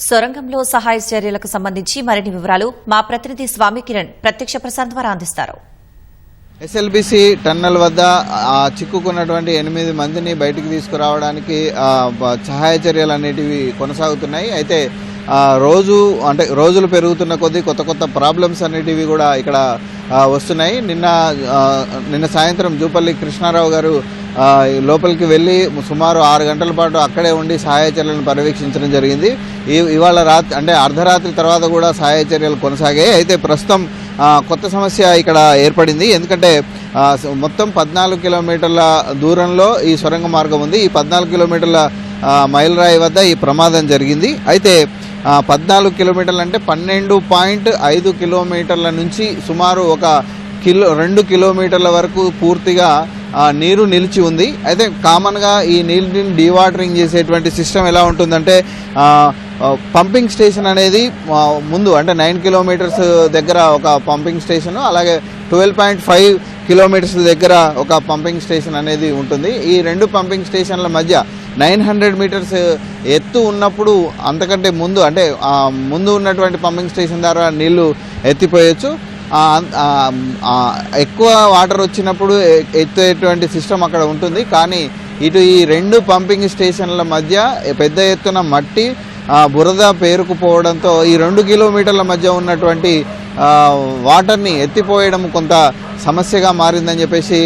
సొరంగంలో సహాయ చర్యలకు సంబంధించి మరిన్ని వివరాలు మా ప్రతినిధి స్వామి కిరణ్ ప్రత్యక్ష ప్రసారం ద్వారా అందిస్తారు. ఎస్ఎల్బిసి టన్నల్ వద్ద చిక్కుకున్నటువంటి 8 మందిని బయటికి తీసుకురావడానికి సహాయ చర్యలు అనేటివి కొనసాగుతున్నాయి. అయితే రోజులు పెరుగుతున్న కొద్దీ కొత్త ప్రాబ్లమ్స్ అనేటివి కూడా ఇక్కడ వస్తున్నాయి. నిన్న సాయంత్రం జూపల్లి కృష్ణారావు గారు లోపలికి వెళ్లి సుమారు 6 గంటల పాటు అక్కడే ఉండి సహాయ చర్యలను పర్యవేక్షించడం జరిగింది. ఇవాళ అర్ధరాత్రి తర్వాత కూడా సహాయ చర్యలు కొనసాగాయి. అయితే ప్రస్తుతం కొత్త సమస్య ఇక్కడ ఏర్పడింది. ఎందుకంటే మొత్తం 14 కిలోమీటర్ల దూరంలో ఈ సొరంగ మార్గం ఉంది. ఈ 14 కిలోమీటర్ల మైలురాయి వద్ద ఈ ప్రమాదం జరిగింది. అయితే 14 కిలోమీటర్లు అంటే 12.5 కిలోమీటర్ల నుంచి సుమారు 2 కిలోమీటర్ల వరకు పూర్తిగా నీరు నిలిచి ఉంది. అయితే కామన్గా ఈ నీటిని డీవాటరింగ్ చేసేటువంటి సిస్టమ్ ఎలా ఉంటుందంటే పంపింగ్ స్టేషన్ అనేది ముందు అంటే 9 కిలోమీటర్స్ దగ్గర ఒక పంపింగ్ స్టేషన్, అలాగే 12.5 కిలోమీటర్స్ దగ్గర ఒక పంపింగ్ స్టేషన్ అనేది ఉంటుంది. ఈ 2 పంపింగ్ స్టేషన్ల మధ్య 900 మీటర్స్ ఎత్తు ఉన్నప్పుడు అంతకంటే ముందు అంటే ముందు ఉన్నటువంటి పంపింగ్ స్టేషన్ ద్వారా నీళ్లు ఎత్తిపోయచ్చు. ఎక్కువ వాటర్ వచ్చినప్పుడు ఎత్తేటువంటి సిస్టమ్ అక్కడ ఉంటుంది. కానీ ఇటు ఈ 2 పంపింగ్ స్టేషన్ల మధ్య పెద్ద ఎత్తున మట్టి బురద పేరుకుపోవడంతో ఈ 2 కిలోమీటర్ల మధ్య ఉన్నటువంటి వాటర్ని ఎత్తిపోయడం కొంత సమస్యగా మారిందని చెప్పేసి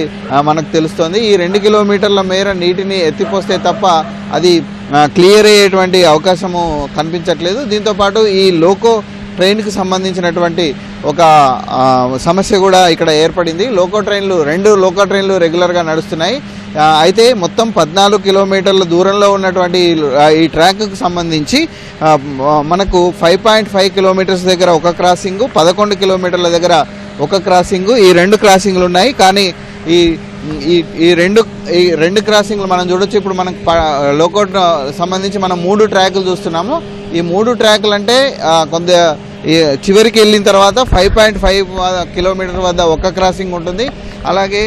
మనకు తెలుస్తోంది. ఈ 2 కిలోమీటర్ల మేర నీటిని ఎత్తిపోస్తే తప్ప అది క్లియర్ అయ్యేటువంటి అవకాశము కనిపించట్లేదు. దీంతోపాటు ఈ లోకో ట్రైన్కి సంబంధించినటువంటి ఒక సమస్య కూడా ఇక్కడ ఏర్పడింది. 2 లోకో ట్రైన్లు రెగ్యులర్గా నడుస్తున్నాయి. అయితే మొత్తం 14 కిలోమీటర్ల దూరంలో ఉన్నటువంటి ఈ ట్రాక్కు సంబంధించి మనకు 5.5 కిలోమీటర్స్ దగ్గర ఒక క్రాసింగ్, 11 కిలోమీటర్ల దగ్గర ఒక క్రాసింగ్, ఈ 2 క్రాసింగ్లు ఉన్నాయి. కానీ ఈ రెండు క్రాసింగ్లు మనం చూడొచ్చు. ఇప్పుడు మనకు లోకో సంబంధించి మనం 3 ట్రాకులు చూస్తున్నాము. ఈ 3 ట్రాకులు అంటే కొంత చివరికి వెళ్ళిన తర్వాత 5.5 కిలోమీటర్ వద్ద ఒక క్రాసింగ్ ఉంటుంది, అలాగే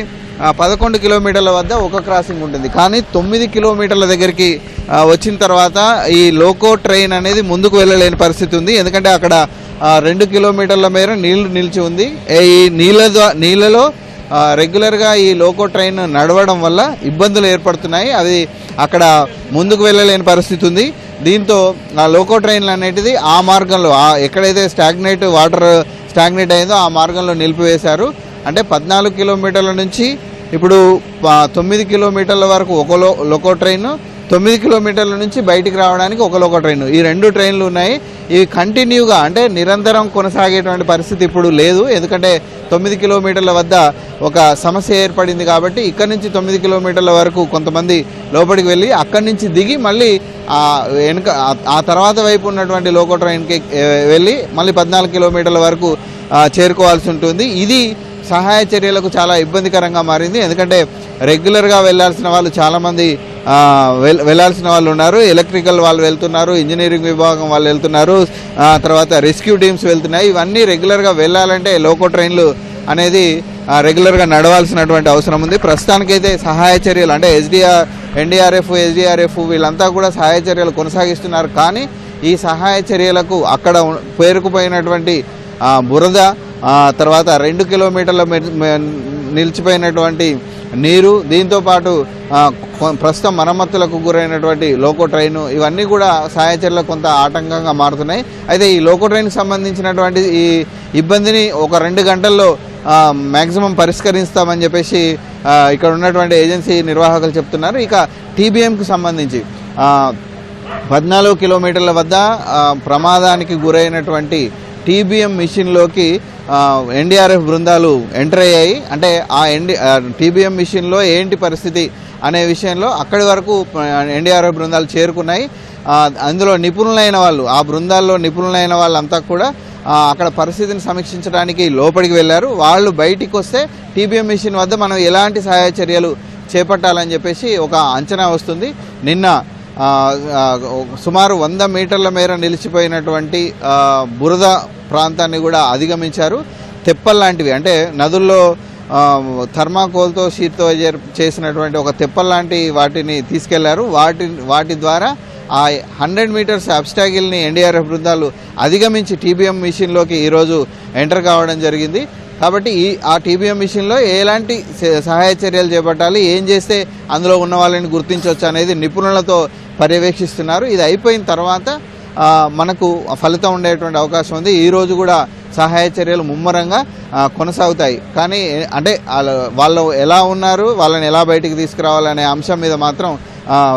11 కిలోమీటర్ల వద్ద ఒక క్రాసింగ్ ఉంటుంది. కానీ 9 కిలోమీటర్ల దగ్గరికి వచ్చిన తర్వాత ఈ లోకో ట్రైన్ అనేది ముందుకు వెళ్ళలేని పరిస్థితి ఉంది. ఎందుకంటే అక్కడ 2 కిలోమీటర్ల మేర నీళ్లు నిలిచి ఉంది. ఈ నీళ్ళలో రెగ్యులర్గా ఈ లోకో ట్రైన్ నడవడం వల్ల ఇబ్బందులు ఏర్పడుతున్నాయి. అది అక్కడ ముందుకు వెళ్ళలేని పరిస్థితి ఉంది. దీంతో ఆ లోకో ట్రైన్లు అనేటిది ఆ మార్గంలో ఎక్కడైతే వాటర్ స్టాగ్నేట్ అయిందో ఆ మార్గంలో నిలిపివేశారు. అంటే 14 కిలోమీటర్ల నుంచి ఇప్పుడు 9 కిలోమీటర్ల వరకు ఒక లోకో ట్రైన్, 9 కిలోమీటర్ల నుంచి బయటికి రావడానికి ఒక లోకో ట్రైన్, ఈ 2 ట్రైన్లు ఉన్నాయి. ఇవి కంటిన్యూగా అంటే నిరంతరం కొనసాగేటువంటి పరిస్థితి ఇప్పుడు లేదు. ఎందుకంటే 9 కిలోమీటర్ల వద్ద ఒక సమస్య ఏర్పడింది కాబట్టి ఇక్కడి నుంచి 9 కిలోమీటర్ల వరకు కొంతమంది లోపలికి వెళ్ళి అక్కడి నుంచి దిగి మళ్ళీ ఆ తర్వాత వైపు ఉన్నటువంటి లోకో ట్రైన్కి వెళ్ళి మళ్ళీ 14 కిలోమీటర్ల వరకు చేరుకోవాల్సి ఉంటుంది. ఇది సహాయ చర్యలకు చాలా ఇబ్బందికరంగా మారింది. ఎందుకంటే రెగ్యులర్గా వెళ్లాల్సిన వాళ్ళు చాలామంది వెళ్లాల్సిన వాళ్ళు ఉన్నారు. ఎలక్ట్రికల్ వాళ్ళు వెళ్తున్నారు, ఇంజనీరింగ్ విభాగం వాళ్ళు వెళ్తున్నారు, తర్వాత రెస్క్యూ టీమ్స్ వెళ్తున్నాయి. ఇవన్నీ రెగ్యులర్గా వెళ్ళాలంటే లోకో ట్రైన్లు అనేది రెగ్యులర్గా నడవాల్సినటువంటి అవసరం ఉంది. ప్రస్తుతానికైతే సహాయ చర్యలు అంటే ఎన్డీఆర్ఎఫ్, ఎస్డీఆర్ఎఫ్ వీళ్ళంతా కూడా సహాయ చర్యలు కొనసాగిస్తున్నారు. కానీ ఈ సహాయ చర్యలకు అక్కడ పేరుకుపోయినటువంటి బురద, తర్వాత 2 కిలోమీటర్ల నిలిచిపోయినటువంటి నీరు, దీంతోపాటు ప్రస్తుతం మరమ్మతులకు గురైనటువంటి లోకో ట్రైన్, ఇవన్నీ కూడా సహాయ చర్యలకు కొంత ఆటంకంగా మారుతున్నాయి. అయితే ఈ లోకో ట్రైన్కి సంబంధించినటువంటి ఈ ఇబ్బందిని ఒక 2 గంటల్లో మ్యాక్సిమం పరిష్కరిస్తామని చెప్పేసి ఇక్కడ ఉన్నటువంటి ఏజెన్సీ నిర్వాహకులు చెప్తున్నారు. ఇక టీబీఎంకి సంబంధించి 14 కిలోమీటర్ల వద్ద ప్రమాదానికి గురైనటువంటి టీబీఎం మిషన్లోకి ఎన్డీఆర్ఎఫ్ బృందాలు ఎంటర్ అయ్యాయి. అంటే టీబీఎం మిషన్లో ఏంటి పరిస్థితి అనే విషయంలో అక్కడి వరకు ఎన్డీఆర్ఎఫ్ బృందాలు చేరుకున్నాయి. అందులో నిపుణులైన వాళ్ళు, ఆ బృందాల్లో నిపుణులైన వాళ్ళంతా కూడా అక్కడ పరిస్థితిని సమీక్షించడానికి లోపలికి వెళ్లారు. వాళ్ళు బయటికి వస్తే టీబీఎం మిషన్ వద్ద మనం ఎలాంటి సహాయ చర్యలు చేపట్టాలని చెప్పేసి ఒక అంచనా వస్తుంది. నిన్న సుమారు 100 మీటర్ల మేర నిలిచిపోయినటువంటి బురద ప్రాంతాన్ని కూడా అధిగమించారు. తెప్పల్లాంటివి అంటే నదుల్లో థర్మాకోల్తో షీట్తో చేసినటువంటి ఒక తెప్పల్లాంటి వాటిని తీసుకెళ్లారు. వాటి ద్వారా ఆ 100 మీటర్స్ అబ్స్టాకిల్ని ఎన్డీఆర్ఎఫ్ బృందాలు అధిగమించి టీబీఎం మిషన్లోకి ఈరోజు ఎంటర్ కావడం జరిగింది. కాబట్టి ఆ టీబీఎం మిషన్లో ఎలాంటి సహాయ చర్యలు చేపట్టాలి, ఏం చేస్తే అందులో ఉన్న వాళ్ళని గుర్తించవచ్చు అనేది నిపుణులతో పర్యవేక్షిస్తున్నారు. ఇది అయిపోయిన తర్వాత మనకు ఫలితం ఉండేటువంటి అవకాశం ఉంది. ఈరోజు కూడా సహాయ చర్యలు ముమ్మరంగా కొనసాగుతాయి. కానీ అంటే వాళ్ళు ఎలా ఉన్నారు, వాళ్ళని ఎలా బయటికి తీసుకురావాలనే అంశం మీద మాత్రం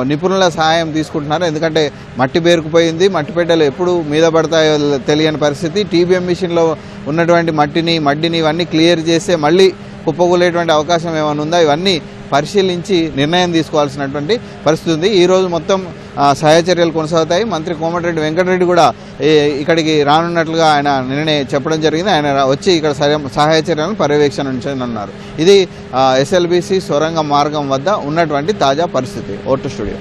నిపుణుల సహాయం తీసుకుంటున్నారు. ఎందుకంటే మట్టి పేరుకుపోయింది, మట్టి పెట్టెలు ఎప్పుడు మీద పడతాయో తెలియని పరిస్థితి. టీబీఎం మిషన్లో ఉన్నటువంటి మడ్డిని ఇవన్నీ క్లియర్ చేస్తే మళ్ళీ కుప్పకూలేటువంటి అవకాశం ఏమైనా ఉందా, ఇవన్నీ పరిశీలించి నిర్ణయం తీసుకోవాల్సినటువంటి పరిస్థితి ఉంది. ఈరోజు మొత్తం సహాయ చర్యలు కొనసాగుతాయి. మంత్రి కోమటిరెడ్డి వెంకటరెడ్డి కూడా ఇక్కడికి రానున్నట్లుగా ఆయన నిన్ననే చెప్పడం జరిగింది. ఆయన వచ్చి ఇక్కడ సహాయ చర్యలను పర్యవేక్షించనున్నారు. ఇది ఎస్ఎల్బీసీ సొరంగ మార్గం వద్ద ఉన్నటువంటి తాజా పరిస్థితి. Vote studio.